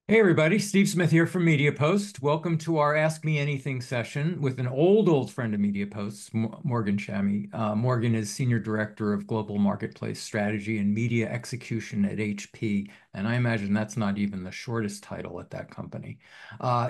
Hey everybody, Steve Smith here from MediaPost. Welcome to our Ask Me Anything session with an old friend of MediaPost's, Morgan Chemij. Morgan is Senior Director of Global Marketplace Strategy and Media Execution at HP, and I imagine that's not even the shortest title at that company.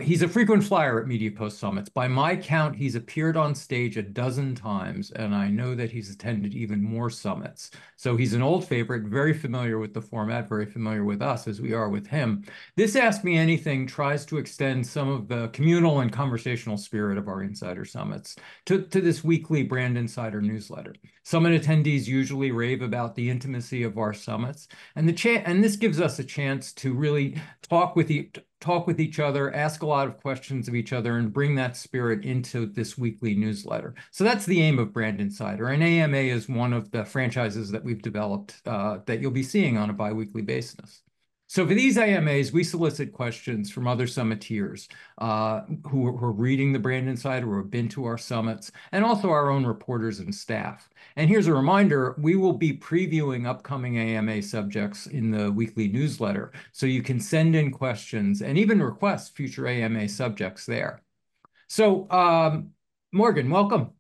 He's a frequent flyer at MediaPost Summits. By my count, he's appeared on stage a dozen times, and I know that he's attended even more summits. So he's an old favorite, very familiar with the format, very familiar with us as we are with him. This Ask Me Anything tries to extend some of the communal and conversational spirit of our Insider Summits to this weekly Brand Insider newsletter. Summit attendees usually rave about the intimacy of our summits, and this gives us a chance to really talk with each other, ask a lot of questions of each other, and bring that spirit into this weekly newsletter. So that's the aim of Brand Insider, and AMA is one of the franchises that we've developed that you'll be seeing on a biweekly basis. So for these AMAs, we solicit questions from other summiteers who are reading the Brand Insider, who have been to our summits, and also our own reporters and staff. And here's a reminder, we will be previewing upcoming AMA subjects in the weekly newsletter, so you can send in questions and even request future AMA subjects there. So, Morgan, welcome.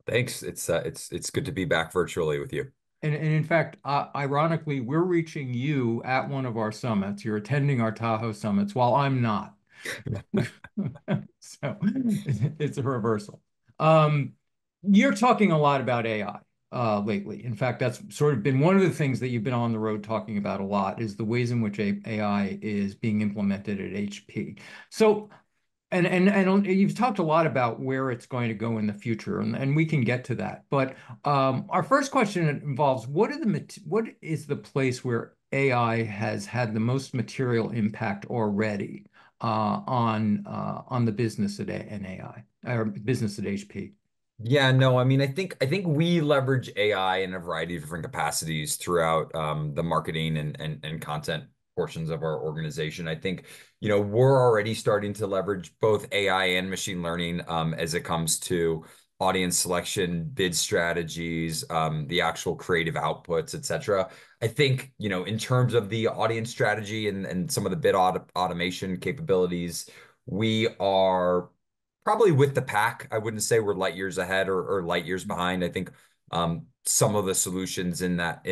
Thanks. It's good to be back virtually with you. And in fact, ironically, we're reaching you at one of our summits. You're attending our Tahoe summits while I'm not. So it's a reversal. Um, you're talking a lot about AI lately. In fact, that's sort of been one of the things that you've been on the road talking about a lot is the ways in which AI is being implemented at HP. So and you've talked a lot about where it's going to go in the future, and we can get to that. But our first question involves what is the place where AI has had the most material impact already on the business at an AI or business at HP? Yeah, no, I mean, I think we leverage AI in a variety of different capacities throughout the marketing and content portions of our organization. I think, we're already starting to leverage both AI and machine learning as it comes to audience selection, bid strategies, the actual creative outputs, et cetera. I think, in terms of the audience strategy and some of the bid automation capabilities, we are probably with the pack. I wouldn't say we're light years ahead or light years behind. I think some of the solutions in that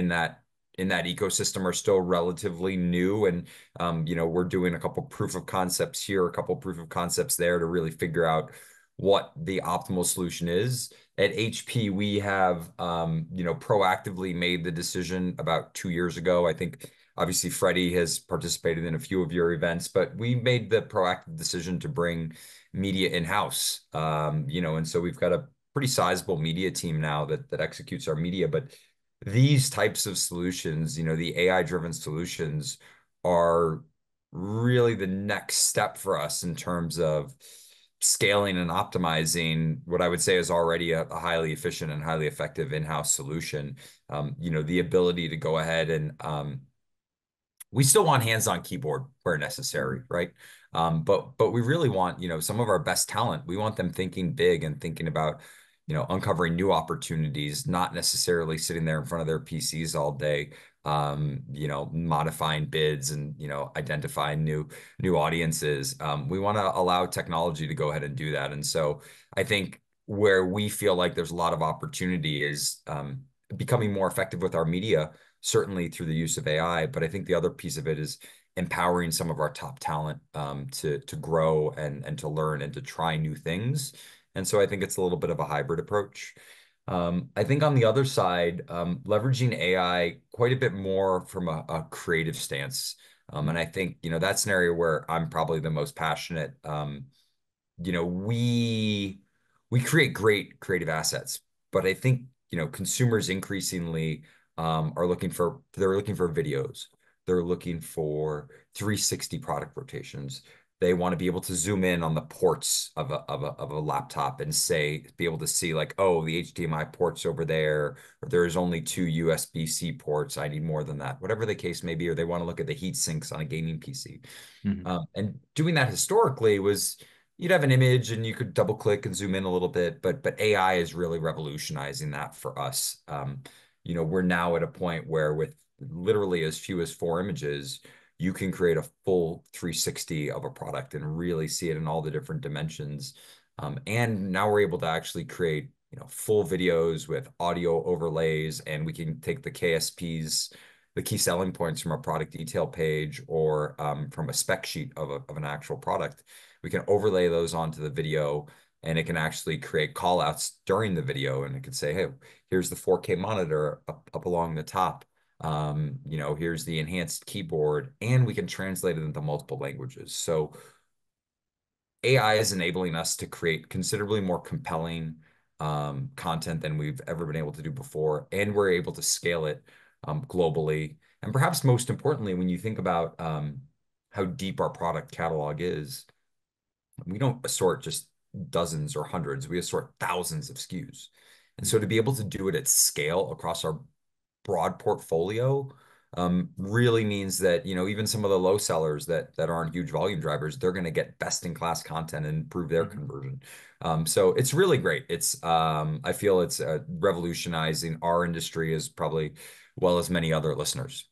ecosystem are still relatively new, and we're doing a couple proof of concepts here, a couple proof of concepts there to really figure out what the optimal solution is. At HP, we have proactively made the decision about 2 years ago. I think obviously Freddie has participated in a few of your events, but we made the proactive decision to bring media in-house. And so we've got a pretty sizable media team now that executes our media. But these types of solutions, the AI-driven solutions are really the next step for us in terms of scaling and optimizing what I would say is already a highly efficient and highly effective in-house solution. The ability to go ahead and we still want hands-on keyboard where necessary, right? But we really want, some of our best talent. We want them thinking big and thinking about, uncovering new opportunities, not necessarily sitting there in front of their PCs all day, modifying bids and, identifying new audiences. We want to allow technology to go ahead and do that. And so I think where we feel like there's a lot of opportunity is becoming more effective with our media, certainly through the use of AI. But I think the other piece of it is empowering some of our top talent to grow and to learn and to try new things. And so I think it's a little bit of a hybrid approach. I think on the other side, leveraging AI quite a bit more from a creative stance. And I think, that's an area where I'm probably the most passionate. You know, we we create great creative assets, but I think, consumers increasingly they're looking for videos. They're looking for 360 product rotations. They want to be able to zoom in on the ports of a laptop and be able to see like, oh, the HDMI ports over there, or there's only two USB-C ports. I need more than that, whatever the case may be, or they want to look at the heat sinks on a gaming PC. Mhm. And doing that historically was you'd have an image and you could double click and zoom in a little bit, but AI is really revolutionizing that for us. We're now at a point where with literally as few as four images, you can create a full 360 of a product and really see it in all the different dimensions. And now we're able to actually create, full videos with audio overlays, and we can take the KSPs, the key selling points from a product detail page or from a spec sheet of an actual product. We can overlay those onto the video, and it can actually create call outs during the video. And it can say, hey, here's the 4K monitor up along the top. Here's the enhanced keyboard, and we can translate it into multiple languages. So AI is enabling us to create considerably more compelling content than we've ever been able to do before, and we're able to scale it globally. And perhaps most importantly, when you think about how deep our product catalog is, we don't assort just dozens or hundreds, we assort thousands of SKUs. And so to be able to do it at scale across our broad portfolio really means that, even some of the low sellers that aren't huge volume drivers, they're going to get best in class content and improve their Mhm. conversion. So it's really great. I feel it's revolutionizing our industry as probably well as many other listeners.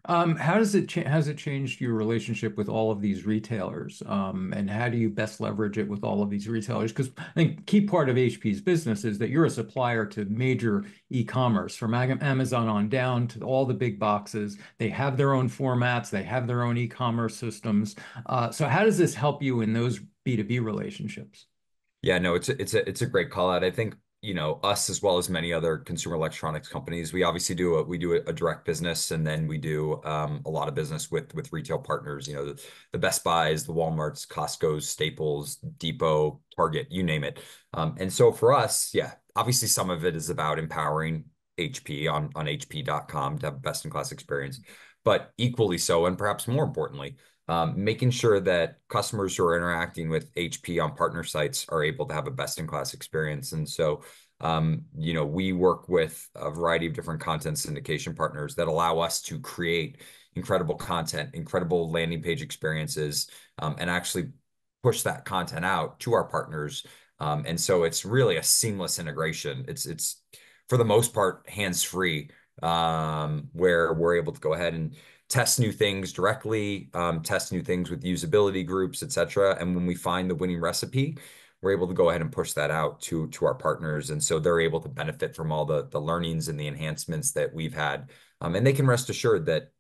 How does it has it changed your relationship with all of these retailers? And how do you best leverage it with all of these retailers? Because I think key part of HP's business is that you're a supplier to major e-commerce, from Amazon on down to all the big boxes. They have their own formats, they have their own e-commerce systems. So how does this help you in those B2B relationships? Yeah, no, it's a great call out. I think, us as well as many other consumer electronics companies, we obviously do a direct business, and then we do a lot of business with retail partners, the Best Buys, the Walmarts, Costco's, Staples, Depot, Target, you name it. And so for us, yeah, obviously some of it is about empowering HP on HP.com to have best in class experience, but equally so, and perhaps more importantly, making sure that customers who are interacting with HP on partner sites are able to have a best-in-class experience. And so, we work with a variety of different content syndication partners that allow us to create incredible content, incredible landing page experiences, and actually push that content out to our partners. And so it's really a seamless integration. It's for the most part hands-free, where we're able to go ahead and test new things directly, test new things with usability groups, et cetera. And when we find the winning recipe, we're able to go ahead and push that out to our partners. And so they're able to benefit from all the learnings and the enhancements that we've had. And they can rest assured that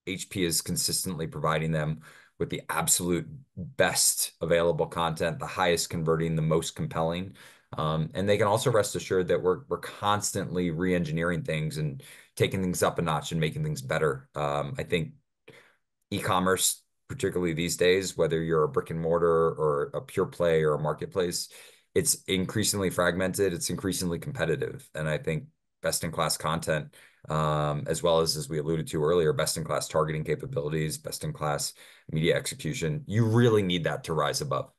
HP is consistently providing them with the absolute best available content, the highest converting, the most compelling. And they can also rest assured that we're constantly re-engineering things and taking things up a notch and making things better. I think e-commerce, particularly these days, whether you're a brick and mortar or a pure play or a marketplace, it's increasingly fragmented, it's increasingly competitive. And I think best in class content, as well as we alluded to earlier, best in class targeting capabilities, best in class media execution, you really need that to rise above.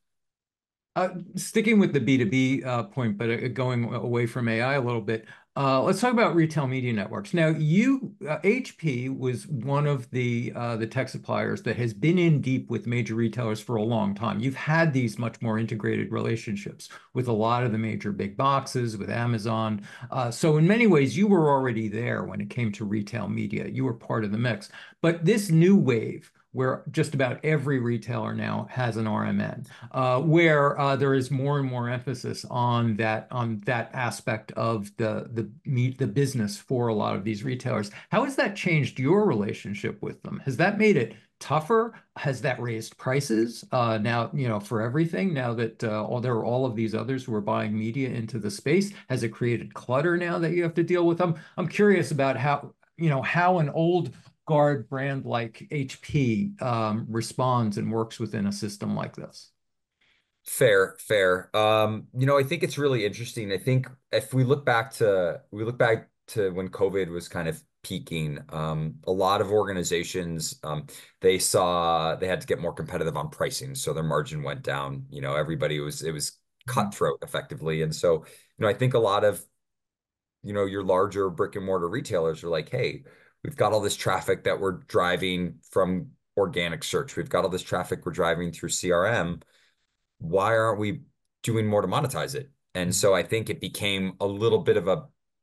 Sticking with the B2B point, but going away from AI a little bit, let's talk about retail media networks. Now, HP was one of the tech suppliers that has been in deep with major retailers for a long time. You've had these much more integrated relationships with a lot of the major big boxes, with Amazon. So in many ways, you were already there when it came to retail media. You were part of the mix. But this new wave, where just about every retailer now has an RMN, where there is more and more emphasis on that aspect of the business for a lot of these retailers. How has that changed your relationship with them? Has that made it tougher? Has that raised prices now, for everything? Now that there are all of these others who are buying media into the space, has it created clutter now that you have to deal with them? I'm curious about how an old guard brand like HP responds and works within a system like this. Fair, fair. I think it's really interesting. I think if we look back to when COVID was kind of peaking, a lot of organizations they saw they had to get more competitive on pricing, so their margin went down. It was Mhm. cutthroat effectively. And so, I think a lot of, your larger brick and mortar retailers are like, hey, we've got all this traffic that we're driving from organic search. We've got all this traffic we're driving through CRM. Why aren't we doing more to monetize it? And Mhm. so I think it became a little bit of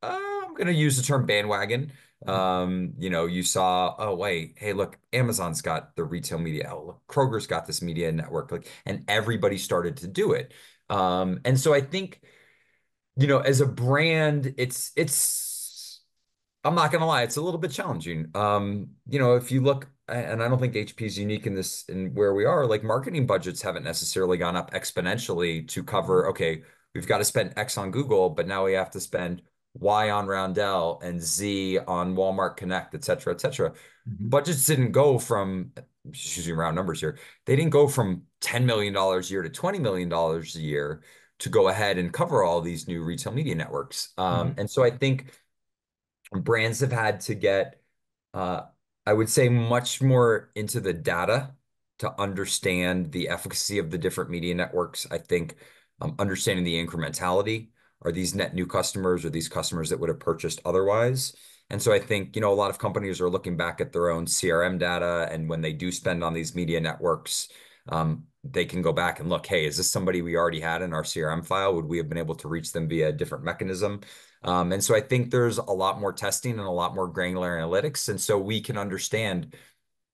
I'm going to use the term bandwagon. You saw, oh wait, hey, look, Amazon's got the retail media. Oh, look, Kroger's got this media network. Like, and everybody started to do it. And so I think, as a brand, it's I'm not gonna lie, it's a little bit challenging. If you look, and I don't think HP is unique in this in where we are, like marketing budgets haven't necessarily gone up exponentially to Mhm. cover, okay, we've got to spend X on Google, but now we have to spend Y on Roundel and Z on Walmart Connect, et cetera, et cetera. Mhm. Budgets didn't go from, just using round numbers here, they didn't go from $10 million a year to $20 million a year to go ahead and cover all these new retail media networks. Mhm. And so I think brands have had to get, uh, I would say, much more into the data to understand the efficacy of the different media networks. I think understanding the incrementality. Are these net new customers or these customers that would have purchased otherwise? And so I think, a lot of companies are looking back at their own CRM data, and when they do spend on these media networks, they can go back and look, hey, is this somebody we already had in our CRM file? Would we have been able to reach them via a different mechanism? And so I think there's a lot more testing and a lot more granular analytics. And so we can understand,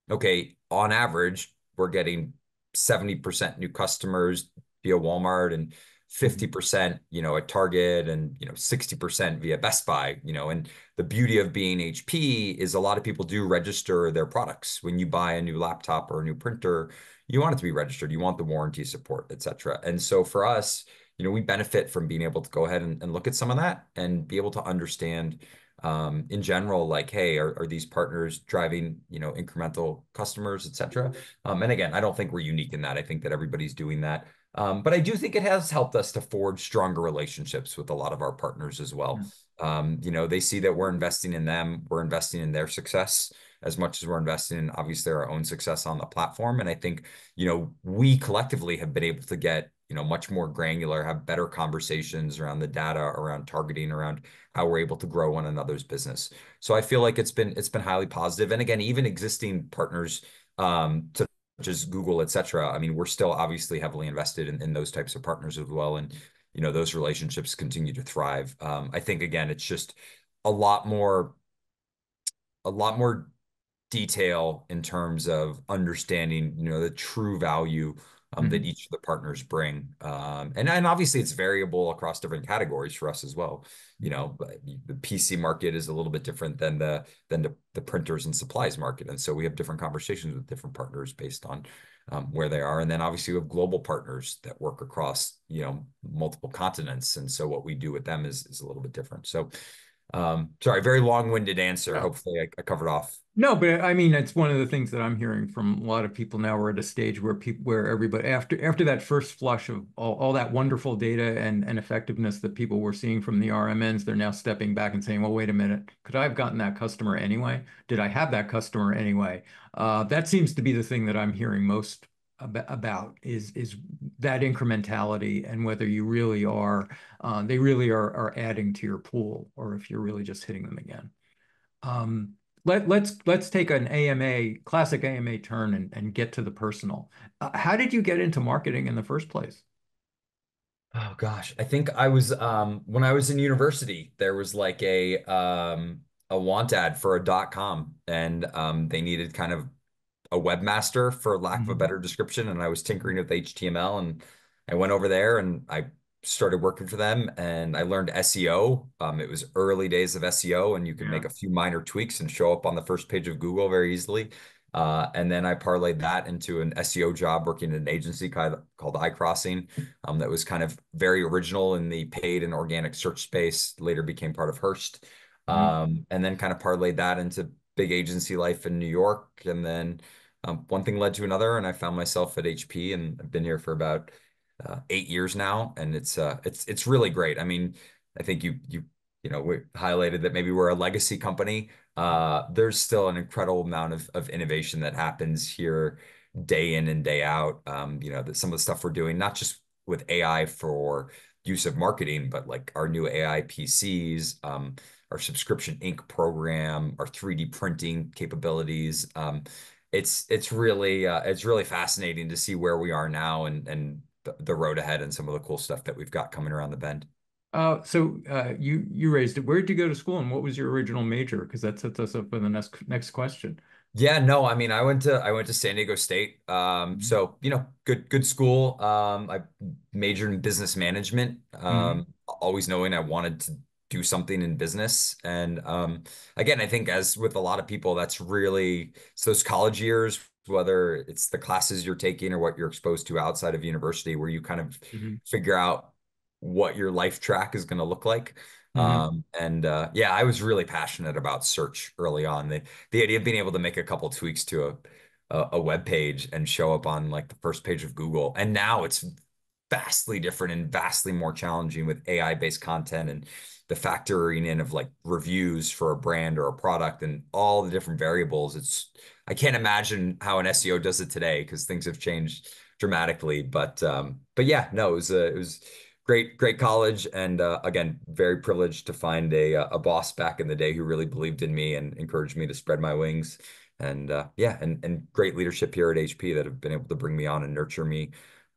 okay, on average, we're getting 70% new customers via Walmart and Mhm. 50%, at Target and, 60% via Best Buy, and the beauty of being HP is a lot of people do register their products. When you buy a new laptop or a new printer, you want it to be registered. You want the warranty support, et cetera. And so for us, we benefit from being able to go ahead and look at some of that and be able to understand in general, like, hey, are these partners driving, incremental customers, et cetera? And again, I don't think we're unique in that. I think that everybody's doing that. But I do think it has helped us to forge stronger relationships with a lot of our partners as well. Mhm. They see that we're investing in them, we're investing in their success as much as we're investing in obviously our own success on the platform. And I think, we collectively have been able to get, much more granular, have better conversations around the data, around targeting, around how we're able to grow one another's business. So I feel like it's been highly positive. And again, even existing partners, such as Google, et cetera. I mean, we're still obviously heavily invested in those types of partners as well. And, those relationships continue to thrive. I think again, it's just a lot more, a lot more detail in terms of understanding, the true value that Mhm. each of the partners bring. And obviously it's variable across different categories for us as well. But the PC market is a little bit different than the printers and supplies market. And so we have different conversations with different partners based on where they are. And then obviously we have global partners that work across, multiple continents. And so what we do with them is a little bit different. So sorry, very long-winded answer. Yeah. Hopefully I covered off. No, but I mean, it's one of the things that I'm hearing from a lot of people now. We're at a stage where where everybody, after that first flush of all that wonderful data and effectiveness that people were seeing from the RMNs, they're now stepping back and saying, well, wait a minute, could I have gotten that customer anyway? Did I have that customer anyway? That seems to be the thing that I'm hearing most about is that incrementality and whether you really are, they really are adding to your pool, or if you're really just hitting them again. Um, let's take an AMA, classic AMA turn and get to the personal. How did you get into marketing in the first place? Oh gosh, I think I was when I was in university, there was like a want ad for a .com, and they needed kind of a webmaster for lack of a Mhm. better description, and I was tinkering with HTML, and I went over there and I started working for them, and I learned SEO. It was early days of SEO, and you could Yeah. make a few minor tweaks and show up on the first page of Google very easily. And then I parlayed that into an SEO job working in an agency called iCrossing, that was kind of very original in the paid and organic search space. Later became part of Hearst, Mhm. and then kind of parlayed that into big agency life in New York, and then one thing led to another, and I found myself at HP, and I've been here for about 8 years now, and it's really great. I mean, I think we highlighted that maybe we're a legacy company. There's still an incredible amount of innovation that happens here day in and day out. That some of the stuff we're doing, not just with AI for use of marketing, but like our new AI PCs, our subscription ink program, our 3D printing capabilities. It's really fascinating to see where we are now and the road ahead and some of the cool stuff that we've got coming around the bend. You raised it. Where did you go to school, and what was your original major? Because that sets us up for the next question. Yeah, no, I mean, I went to San Diego State. Mhm. So, good school. I majored in business management. Mhm. Always knowing I wanted to do something in business. And again, I think as with a lot of people, that's really it's those college years, whether it's the classes you're taking or what you're exposed to outside of university, where you kind of Mhm. figure out what your life track is going to look like. Mhm. And yeah, I was really passionate about search early on. The idea of being able to make a couple tweaks to a web page and show up on like the first page of Google. And now it's vastly different and vastly more challenging with AI-based content and the factoring in of like reviews for a brand or a product and all the different variables. I can't imagine how an SEO does it today because things have changed dramatically. But yeah, no, it was great college, and again, very privileged to find a boss back in the day who really believed in me and encouraged me to spread my wings. And yeah, and great leadership here at HP that have been able to bring me on and nurture me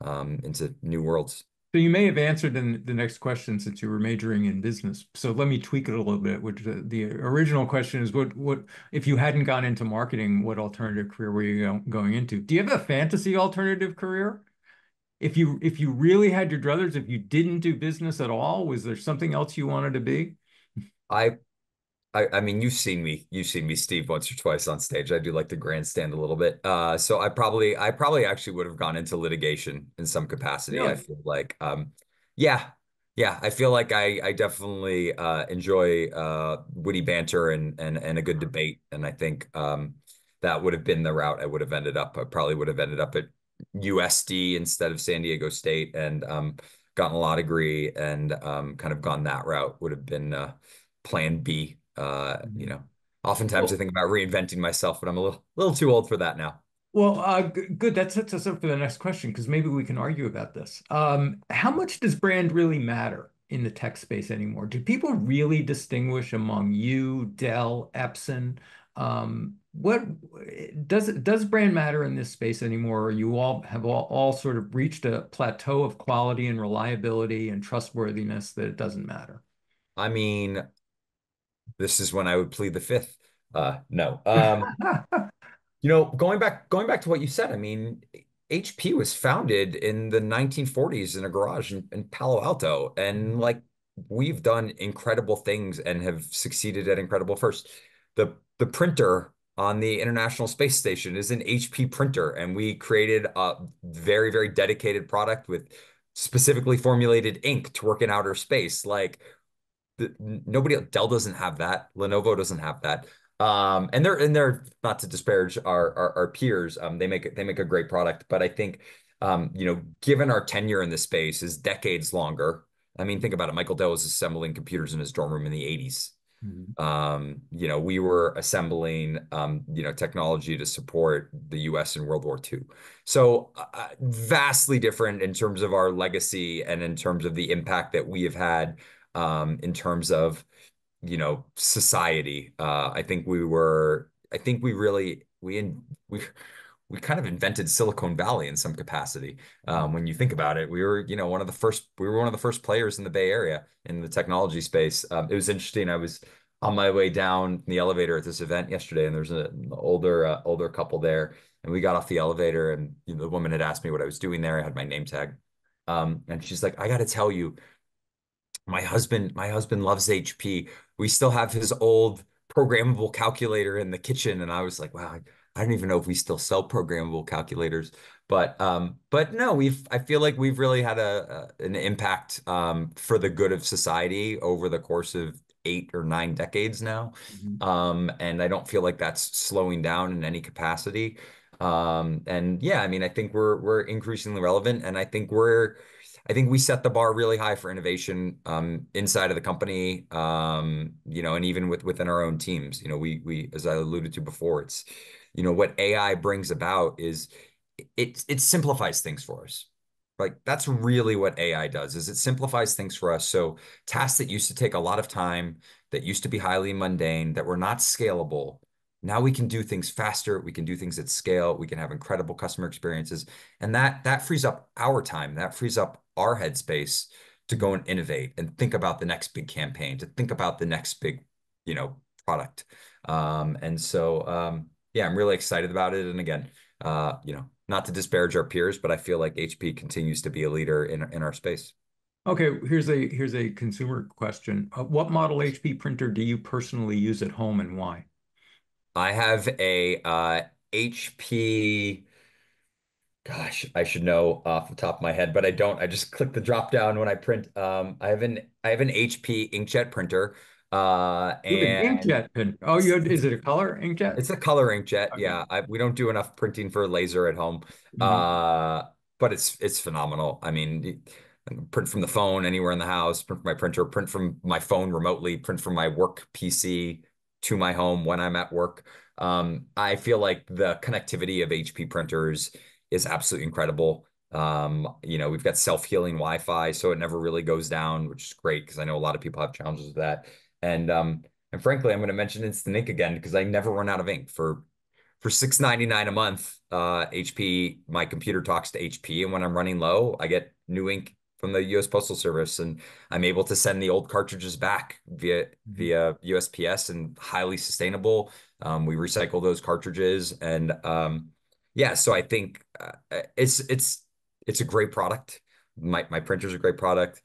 into new worlds. So you may have answered in the next question since you were majoring in business. So let me tweak it a little bit, which the original question is what if you hadn't gone into marketing, what alternative career were you going into? Do you have a fantasy alternative career? If you really had your druthers, if you didn't do business at all, was there something else you wanted to be? I I mean, you've seen me, Steve, once or twice on stage. I do like to grandstand a little bit. So I probably actually would have gone into litigation in some capacity. I Really? feel like, yeah, yeah, I feel like I definitely enjoy witty banter and a good debate. And I think that would have been the route I would have ended up. I probably would have ended up at USD instead of San Diego State and gotten a law degree and kind of gone that route would have been plan B. Mhm. Oftentimes I Well, think about reinventing myself, but I'm a little too old for that now. good. That sets us up for the next question because maybe we can argue about this. How much does brand really matter in the tech space anymore? Do people really distinguish among you, Dell, Epson? What does brand matter in this space anymore? Or you all have all sort of reached a plateau of quality and reliability and trustworthiness that it doesn't matter? I mean, this is when I would plead the fifth. No. Going back to what you said, I mean, HP was founded in the 1940s in a garage in Palo Alto, and like we've done incredible things and have succeeded at incredible first. The printer on the International Space Station is an HP printer, and we created a very, very dedicated product with specifically formulated ink to work in outer space. Like nobody Dell doesn't have that. Lenovo doesn't have that. And they're not to disparage our peers. They make a great product, but I think given our tenure in this space is decades longer. I mean, think about it. Michael Dell was assembling computers in his dorm room in the 80s. Mhm. We were assembling technology to support the US in World War II. So vastly different in terms of our legacy and in terms of the impact that we have had in terms of society. I think we really, we kind of invented Silicon Valley in some capacity. When you think about it, we were one of the first players in the Bay Area in the technology space. It was interesting. I was on my way down the elevator at this event yesterday, and there's an older couple there. And we got off the elevator, and the woman had asked me what I was doing there. I had my name tag. And she's like, I got to tell you, my husband loves HP. We still have his old programmable calculator in the kitchen, and I was like, wow, I don't even know if we still sell programmable calculators. But no, I feel like we've really had an impact for the good of society over the course of 8 or 9 decades now. Mhm. And I don't feel like that's slowing down in any capacity. And yeah, I mean, I think we're increasingly relevant, and I think we set the bar really high for innovation inside of the company, and even within our own teams. We as I alluded to before, it's what AI brings about is it simplifies things for us. Like that's really what AI does is it simplifies things for us. So tasks that used to take a lot of time, that used to be highly mundane, that were not scalable. Now we can do things faster. We can do things at scale. We can have incredible customer experiences, and that frees up our time. That frees up our headspace to go and innovate and think about the next big campaign, to think about the next big, product. Yeah, I'm really excited about it. And again, not to disparage our peers, but I feel like HP continues to be a leader in our space. Okay, here's a consumer question. What model HP printer do you personally use at home and why? I have a HP. Gosh, I should know off the top of my head, but I don't. I just click the drop down when I print. I have an HP inkjet printer, You have an and inkjet pen. Oh, is it a color inkjet? it's a color inkjet. Okay. Yeah, we don't do enough printing for laser at home, Mhm. uh, but it's phenomenal. I mean, print from the phone anywhere in the house, print from my printer, print from my phone remotely, print from my work PC to my home when I'm at work. I feel like the connectivity of HP printers is absolutely incredible. We've got self-healing Wi-Fi, so it never really goes down, which is great because I know a lot of people have challenges with that. And frankly, I'm going to mention Instant Ink again because I never run out of ink for 6.99 a month. HP, my computer talks to HP, and when I'm running low, I get new ink from the U.S. Postal Service, and I'm able to send the old cartridges back via Mhm. via USPS and highly sustainable. We recycle those cartridges, and yeah, so I think it's a great product. My printer's a great product.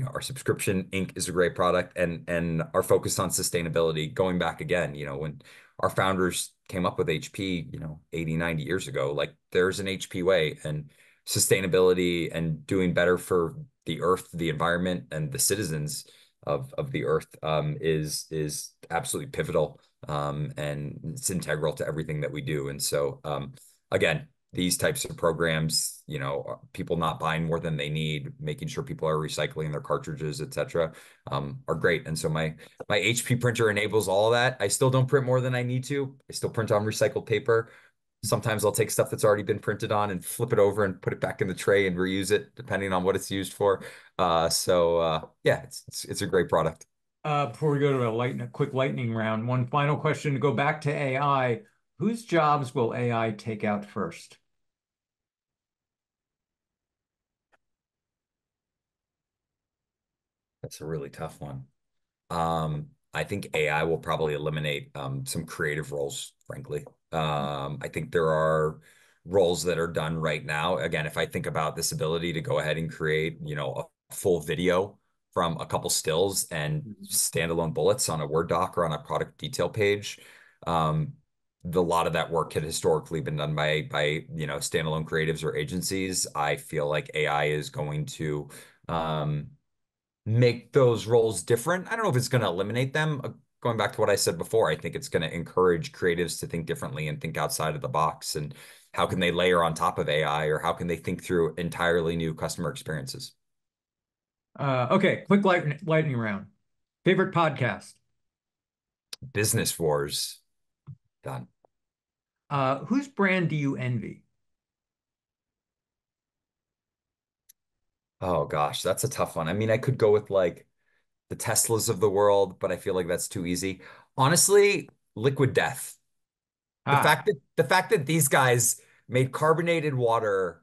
Our subscription ink is a great product, and our focus on sustainability. Going back again, when our founders came up with HP, 80, 90 years ago, like there's an HP way, and sustainability and doing better for the earth, the environment, and the citizens of the earth is absolutely pivotal, and it's integral to everything that we do. And so, again, these types of programs, people not buying more than they need, making sure people are recycling their cartridges, et cetera, are great. And so my HP printer enables all of that. I still don't print more than I need to. I still print on recycled paper. Sometimes I'll take stuff that's already been printed on and flip it over and put it back in the tray and reuse it, depending on what it's used for. Yeah, it's a great product. Before we go to a quick lightning round, one final question to go back to AI. Whose jobs will AI take out first? That's a really tough one. I think AI will probably eliminate some creative roles, frankly. I think there are roles that are done right now. Again, if I think about this ability to go ahead and create, a full video from a couple stills and Mhm. standalone bullets on a Word doc or on a product detail page, um, a lot of that work had historically been done by standalone creatives or agencies. I feel like AI is going to um, make those roles different. I don't know if it's going to eliminate them. Going back to what I said before, I think it's going to encourage creatives to think differently and think outside of the box. And how can they layer on top of AI, or how can they think through entirely new customer experiences? Okay, quick lightning round. Favorite podcast? Business wars done. Whose brand do you envy? Oh gosh, that's a tough one. I mean, I could go with like the Teslas of the world, but I feel like that's too easy. Honestly, Liquid Death. The Ah, fact that the fact that these guys made carbonated water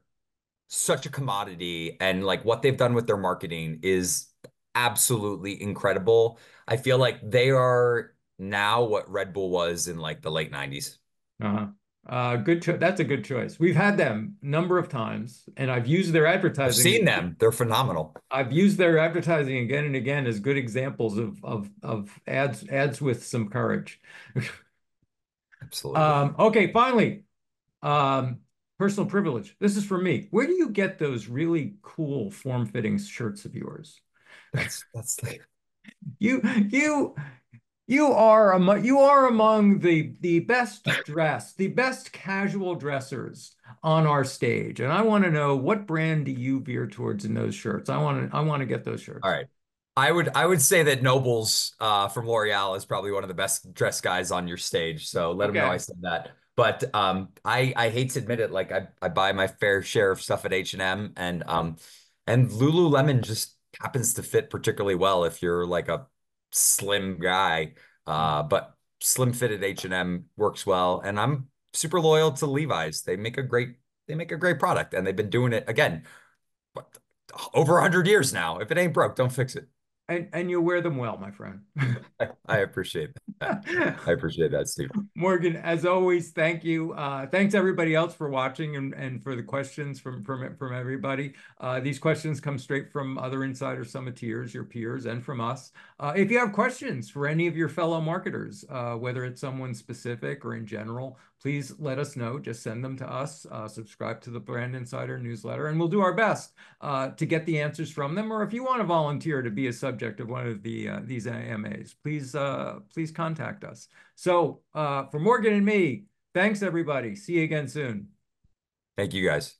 such a commodity, and like what they've done with their marketing is absolutely incredible. I feel like they are now what Red Bull was in like the late 90s. uh-huh. Good cho That's a good choice. We've had them a number of times, and I've used their I've advertising. seen them. They're phenomenal. I've used their advertising again and again as good examples of ads with some courage. Absolutely. Okay, finally, um, personal privilege. This is for me. Where do you get those really cool form-fitting shirts of yours? That's like You you you are among the best dressed, the best casual dressers on our stage, and I want to know what brand do you veer towards in those shirts? I want to get those all shirts. right. I would say that Nobles from L'Oreal is probably one of the best dressed guys on your stage. So let him know I Okay. said that. But I hate to admit it, like I buy my fair share of stuff at H&M, and Lululemon just happens to fit particularly well if you're like a slim guy. But slim fit at H&M works well, and I'm super loyal to Levi's. They make a great product, and they've been doing it again. over 100 years now. If it ain't broke, don't fix it. And you wear them well, my friend. I appreciate that. I appreciate that, Steve. Morgan, as always, thank you. Thanks everybody else for watching and for the questions from everybody. These questions come straight from other insider summiteers, your peers, and from us. If you have questions for any of your fellow marketers, whether it's someone specific or in general, please let us know. Just send them to us. Subscribe to the Brand Insider newsletter, and we'll do our best to get the answers from them. Or if you want to volunteer to be a subject of one of these AMAs, please contact us. So for Morgan and me, thanks everybody. See you again soon. Thank you guys.